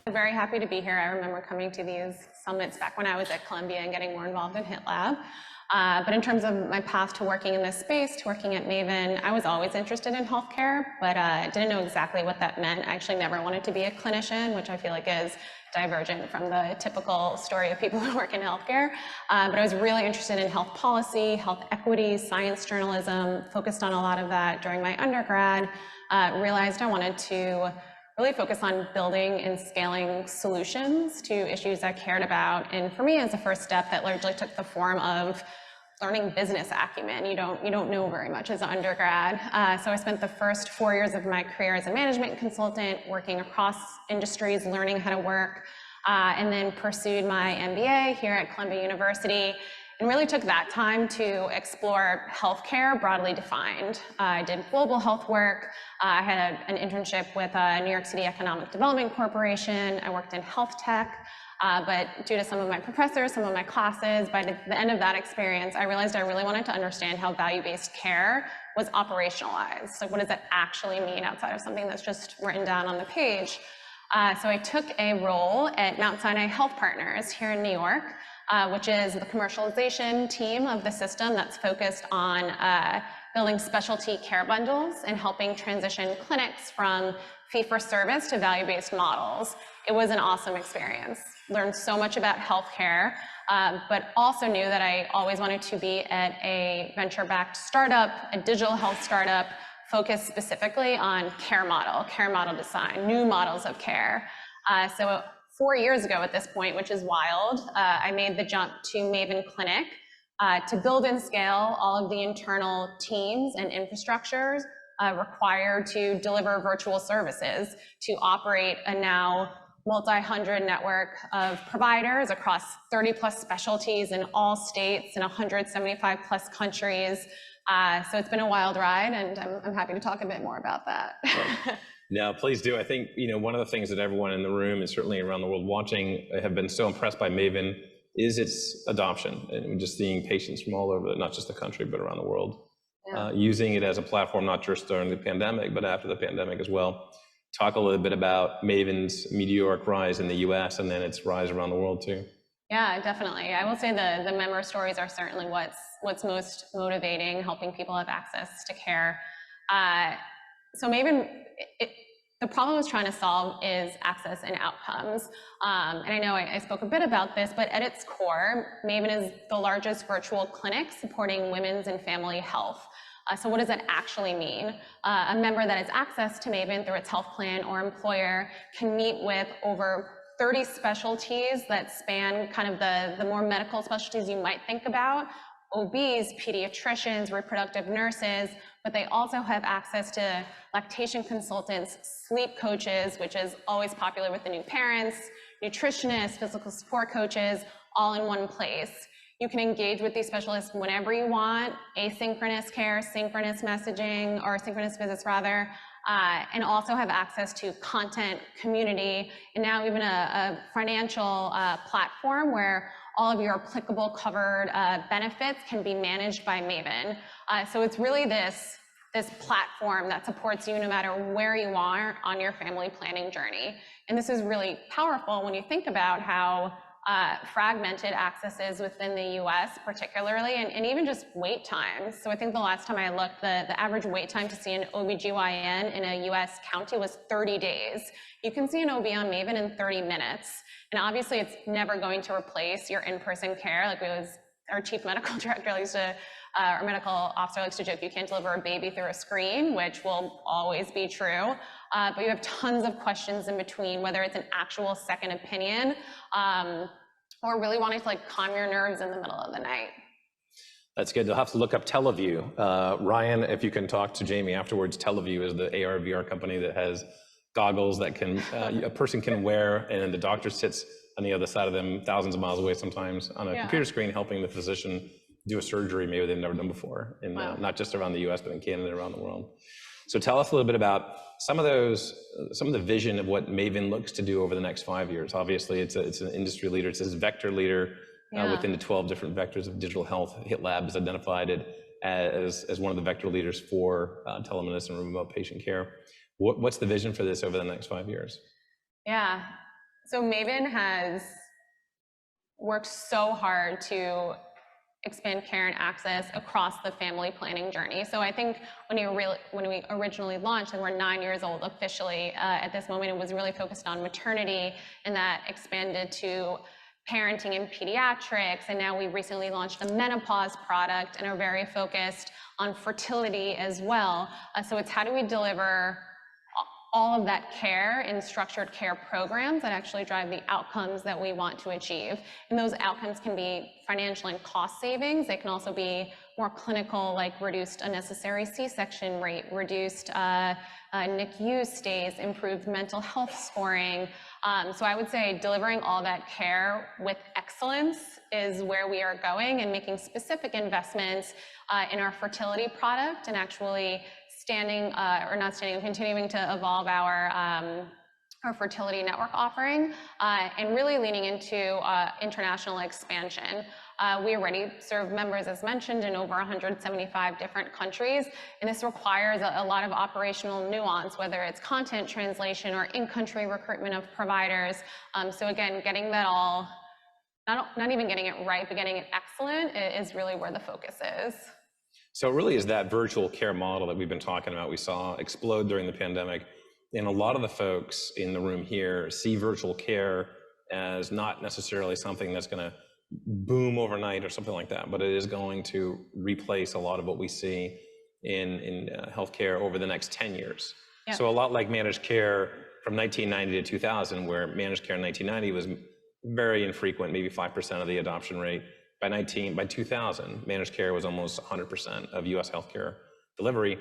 I'm very happy to be here. I remember coming to these summits back when I was at Columbia and getting more involved in HITLAB. But in terms of my path to working in this space, to working at Maven, I was always interested in healthcare, but didn't know exactly what that meant. I actually never wanted to be a clinician, which I feel like is divergent from the typical story of people who work in healthcare. But I was really interested in health policy, health equity, science journalism, focused on a lot of that during my undergrad. Realized I wanted to really focus on building and scaling solutions to issues I cared about. And for me, as a first step, that largely took the form of learning business acumen. You don't know very much as an undergrad. So I spent the first 4 years of my career as a management consultant, working across industries, learning how to work, and then pursued my MBA here at Columbia University, and really took that time to explore healthcare broadly defined. I did global health work. I had an internship with New York City Economic Development Corporation. I worked in health tech, but due to some of my professors, some of my classes, by the end of that experience, I realized I really wanted to understand how value-based care was operationalized. So what does that actually mean outside of something that's just written down on the page? So I took a role at Mount Sinai Health Partners here in New York, which is the commercialization team of the system that's focused on building specialty care bundles and helping transition clinics from fee-for-service to value-based models. It was an awesome experience. Learned so much about healthcare, but also knew that I always wanted to be at a venture-backed startup, a digital health startup, focused specifically on care model design, new models of care. So 4 years ago at this point, which is wild, I made the jump to Maven Clinic to build and scale all of the internal teams and infrastructures required to deliver virtual services, to operate a now multi-hundred network of providers across 30 plus specialties in all states in 175 plus countries. So it's been a wild ride, and I'm happy to talk a bit more about that. No, please do. I think, one of the things that everyone in the room and certainly around the world watching have been so impressed by Maven is its adoption, and just seeing patients from all over, not just the country, but around the world, using it as a platform, not just during the pandemic, but after the pandemic as well. Talk a little bit about Maven's meteoric rise in the US and then its rise around the world too. Yeah, definitely. I will say the member stories are certainly what's most motivating, helping people have access to care. So Maven, the problem it's trying to solve is access and outcomes. And I know I spoke a bit about this, but at its core, Maven is the largest virtual clinic supporting women's and family health. So what does that actually mean? A member that has access to Maven through its health plan or employer can meet with over 30 specialties that span kind of the more medical specialties you might think about, OBs, pediatricians, reproductive nurses, but they also have access to lactation consultants, sleep coaches, which is always popular with the new parents, nutritionists, physical support coaches, all in one place. You can engage with these specialists whenever you want, asynchronous care, synchronous messaging, or synchronous visits rather, and also have access to content, community, and now even a financial platform where all of your applicable covered benefits can be managed by Maven. So it's really this platform that supports you no matter where you are on your family planning journey. And this is really powerful when you think about how fragmented access is within the US particularly, and even just wait times. So I think the last time I looked, the average wait time to see an OBGYN in a US county was 30 days. You can see an OB on Maven in 30 minutes. And obviously it's never going to replace your in-person care. Like our chief medical director our medical officer likes to joke, you can't deliver a baby through a screen, which will always be true. But you have tons of questions in between, whether it's an actual second opinion or really wanting to calm your nerves in the middle of the night. That's good. You'll have to look up Teleview. Ryan, if you can talk to Jamie afterwards, Teleview is the AR/VR company that has goggles that a person can wear, and then the doctor sits on the other side of them, thousands of miles away sometimes, on a computer screen, helping the physician do a surgery maybe they've never done before, not just around the US, but in Canada and around the world. So tell us a little bit about some of the vision of what Maven looks to do over the next 5 years. Obviously, it's an industry leader. It's a vector leader within the 12 different vectors of digital health. HITLAB has identified it as one of the vector leaders for telemedicine and remote patient care. What's the vision for this over the next 5 years? Yeah. So Maven has worked so hard to expand care and access across the family planning journey. So I think when we originally launched, and we're 9 years old officially at this moment, it was really focused on maternity, and that expanded to parenting and pediatrics, and now we recently launched a menopause product and are very focused on fertility as well. So it's how do we deliver all of that care in structured care programs that actually drive the outcomes that we want to achieve. And those outcomes can be financial and cost savings. They can also be more clinical, like reduced unnecessary C-section rate, reduced NICU stays, improved mental health scoring. So I would say delivering all that care with excellence is where we are going, and making specific investments in our fertility product, and actually continuing to evolve our fertility network offering, and really leaning into international expansion. We already serve members, as mentioned, in over 175 different countries, and this requires a lot of operational nuance, whether it's content translation or in-country recruitment of providers. So again, getting that all, not even getting it right, but getting it excellent is really where the focus is. So it really is that virtual care model that we've been talking about. We saw explode during the pandemic, and a lot of the folks in the room here see virtual care as not necessarily something that's going to boom overnight or something like that, but it is going to replace a lot of what we see in healthcare over the next 10 years. Yep. So a lot like managed care from 1990 to 2000, where managed care in 1990 was very infrequent, maybe 5% of the adoption rate. By 2000, managed care was almost 100% of US healthcare delivery.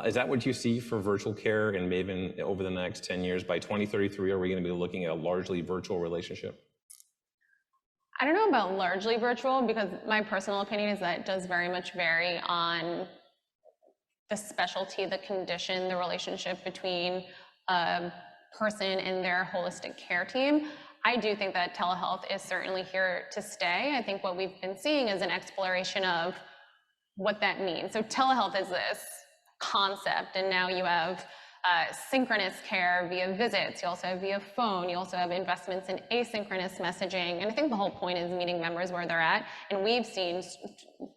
Is that what you see for virtual care and Maven over the next 10 years? By 2033, are we going to be looking at a largely virtual relationship? I don't know about largely virtual, because my personal opinion is that it does very much vary on the specialty, the condition, the relationship between a person and their holistic care team. I do think that telehealth is certainly here to stay. I think what we've been seeing is an exploration of what that means. So telehealth is this concept, and now you have synchronous care via visits, you also have via phone, you also have investments in asynchronous messaging, and I think the whole point is meeting members where they're at, and we've seen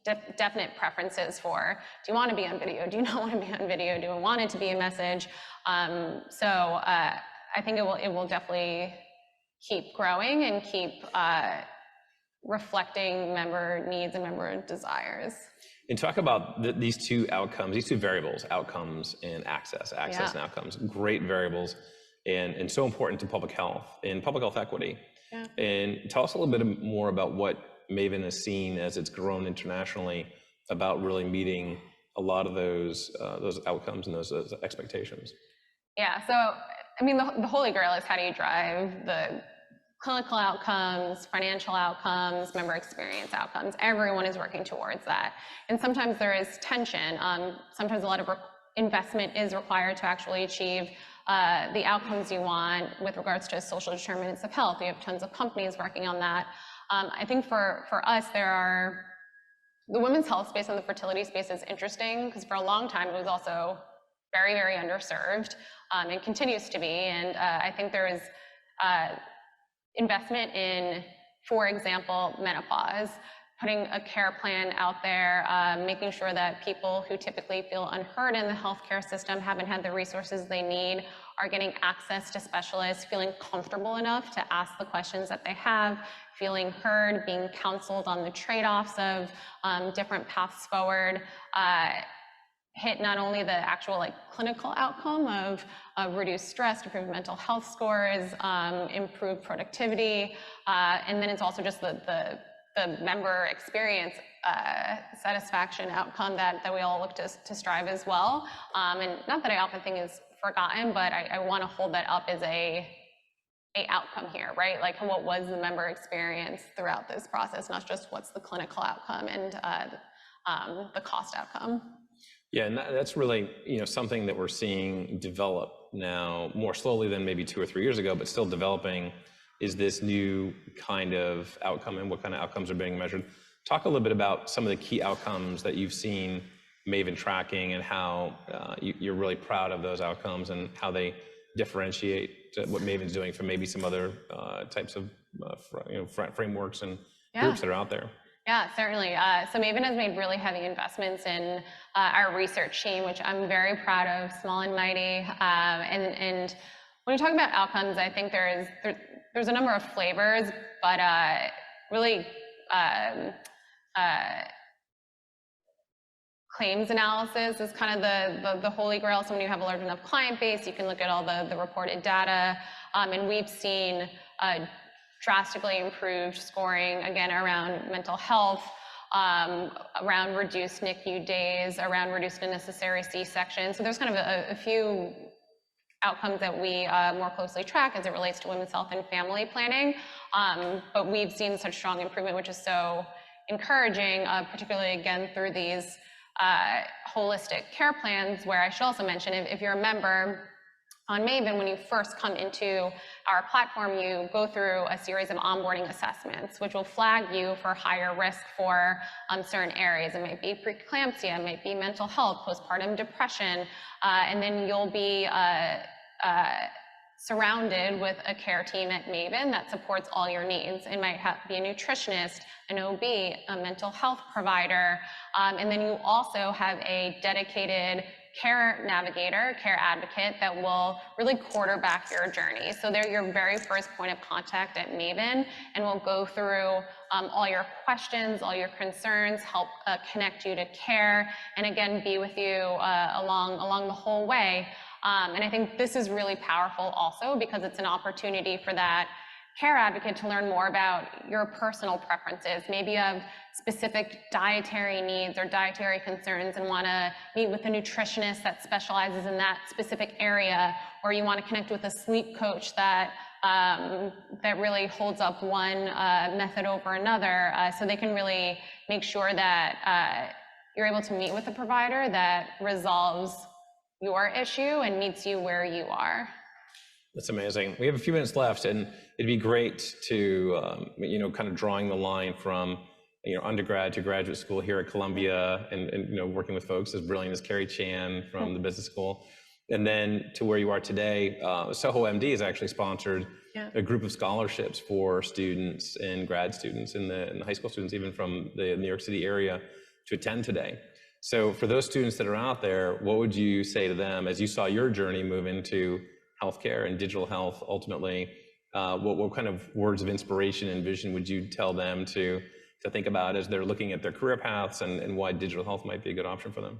definite preferences for, do you want to be on video, do you not want to be on video, do you want it to be a message? So I think it will definitely keep growing and keep reflecting member needs and member desires. And talk about these two outcomes, these two variables, outcomes and access yeah. And outcomes, great variables, and so important to public health and public health equity. Yeah. And tell us a little bit more about what Maven has seen as it's grown internationally, about really meeting a lot of those outcomes and those expectations. Yeah, so I mean, the holy grail is how do you drive the clinical outcomes, financial outcomes, member experience outcomes. Everyone is working towards that. And sometimes there is tension. Sometimes a lot of investment is required to actually achieve the outcomes you want with regards to social determinants of health. We have tons of companies working on that. I think for us, the women's health space and the fertility space is interesting, because for a long time it was also very, very underserved, and continues to be. And I think there is investment in, for example, menopause, putting a care plan out there, making sure that people who typically feel unheard in the healthcare system, haven't had the resources they need, are getting access to specialists, feeling comfortable enough to ask the questions that they have, feeling heard, being counseled on the trade-offs of different paths forward, hit not only the actual clinical outcome of reduced stress, improved mental health scores, improved productivity, and then it's also just the member experience satisfaction outcome that we all look to strive as well. And not that I often think is forgotten, but I want to hold that up as a outcome here, right? Like, what was the member experience throughout this process, not just what's the clinical outcome and the cost outcome. Yeah, and that's really something that we're seeing develop now more slowly than maybe 2 or 3 years ago, but still developing, is this new kind of outcome and what kind of outcomes are being measured. Talk a little bit about some of the key outcomes that you've seen Maven tracking, and how you're really proud of those outcomes and how they differentiate what Maven's doing from maybe some other types of frameworks and groups that are out there? Yeah, certainly. So Maven has made really heavy investments in our research team, which I'm very proud of, small and mighty. And when you talk about outcomes, I think there's a number of flavors, but really claims analysis is kind of the holy grail. So when you have a large enough client base, you can look at all the reported data, and we've seen drastically improved scoring, again, around mental health, around reduced NICU days, around reduced unnecessary C-sections. So there's kind of a few outcomes that we more closely track as it relates to women's health and family planning. But we've seen such strong improvement, which is so encouraging, particularly, again, through these holistic care plans, where I should also mention, if you're a member on Maven, when you first come into our platform, you go through a series of onboarding assessments, which will flag you for higher risk for certain areas. It might be preeclampsia, it might be mental health, postpartum depression, and then you'll be surrounded with a care team at Maven that supports all your needs. It might be a nutritionist, an OB, a mental health provider, and then you also have a dedicated care navigator, care advocate that will really quarterback your journey. So they're your very first point of contact at Maven, and will go through all your questions, all your concerns, help connect you to care, and again, be with you along the whole way. And I think this is really powerful also because it's an opportunity for that care advocate to learn more about your personal preferences. Maybe you have specific dietary needs or dietary concerns and want to meet with a nutritionist that specializes in that specific area, or you want to connect with a sleep coach that really holds up one method over another, so they can really make sure that you're able to meet with a provider that resolves your issue and meets you where you are. That's amazing. We have a few minutes left, and it'd be great to, kind of drawing the line from, undergrad to graduate school here at Columbia, and working with folks as brilliant as Carrie Chan from the business school, and then to where you are today. Soho MD has actually sponsored a group of scholarships for students and grad students and the high school students, even from the New York City area, to attend today. So for those students that are out there, what would you say to them as you saw your journey move into healthcare and digital health ultimately? What kind of words of inspiration and vision would you tell them to think about as they're looking at their career paths, and why digital health might be a good option for them?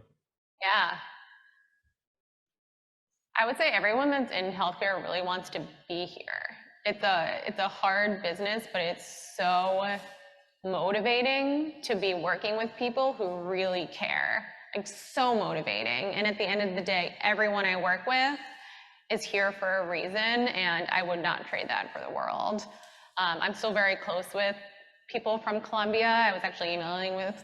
Yeah. I would say everyone that's in healthcare really wants to be here. It's a hard business, but it's so motivating to be working with people who really care. Like, so motivating. And at the end of the day, everyone I work with is here for a reason, and I would not trade that for the world. I'm still very close with people from Columbia. I was actually emailing with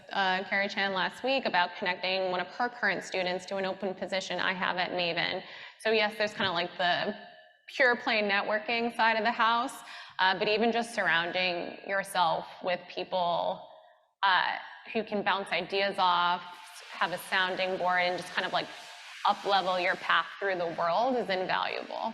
Carrie Chan last week about connecting one of her current students to an open position I have at Maven. So yes, there's kind of like the pure play networking side of the house, but even just surrounding yourself with people who can bounce ideas off, have a sounding board, and just kind of like up-level your path through the world is invaluable.